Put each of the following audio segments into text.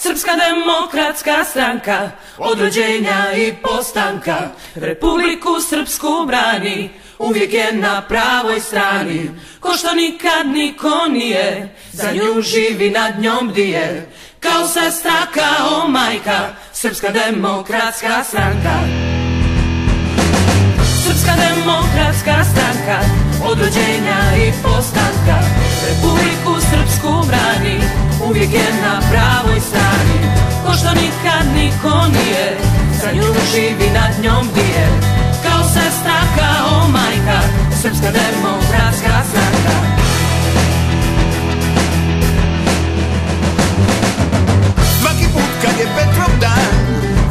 Srpska demokratska stranka, od rođenja i postanka, Republiku Srpsku brani, uvijek je na pravoj strani. Ko što nikad niko nije, za nju živi, nad njom bdije, kao sestra, kao majka, Srpska demokratska stranka. Srpska demokratska stranka, od rođenja i postanka, Republiku Srpsku brani, uvijek je na pravoj strani. Ko što nikad niko nije, za nju živi, nad njom bdije, kao sestra, kao majka, Srpska demokratska stranka. Svaki put kad je Petrov dan,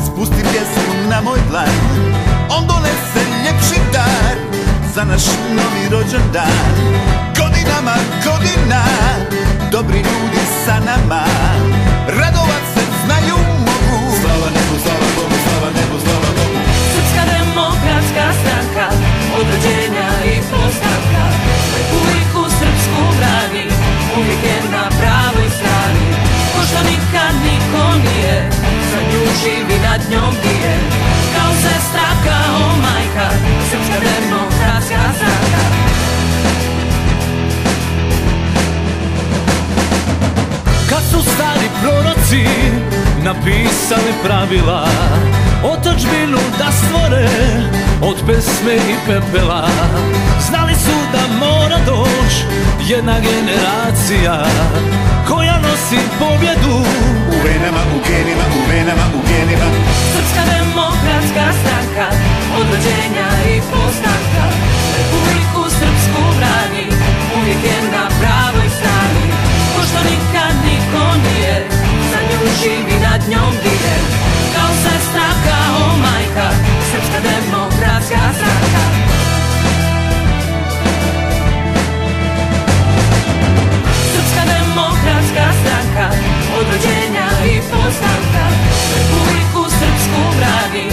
spustim pjesmu na moj dlan, on donese ljepši dar za naš novi rođendan. Godinama, godina, dobri ljudi sa nama, radovat se znaju mogu. Slava nebu, slava Bogu, slava nebu, slava Bogu. Srpska demokratska stranka, od rođenja i postanka, Republiku Srpsku brani, uvijek je na pravoj strani. Ko što nikad niko nije, za nju živi, nad njom bdije, kao sestra, kao majka, Srpska demokratska stranka. Kad su stari proroci napisali pravila, otadžbinu da stvore od pesme i pepela, znali su da mora doć jedna generacija koja nosi pobjedu u venama, u genima, u venama, u genima. Srpska demokratska stranka, od rođenja i postanka, Republiku Srpsku brani, uvijek je na pravoj strani. Ko što nikad niko nije, za nju živi, nad njom bdije, kao sestra, kao majka, Srpska demokratska stranka. Srpska demokratska stranka, od rođenja i postanka, Republiku Srpsku brani,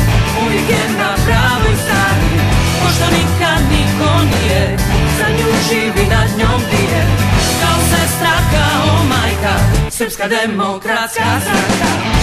uvijek je na pravoj strani. Ko što nikad niko nije, za nju živi, nad njom bdije, kao sestra, kao majka, Srpska demokratska stranka.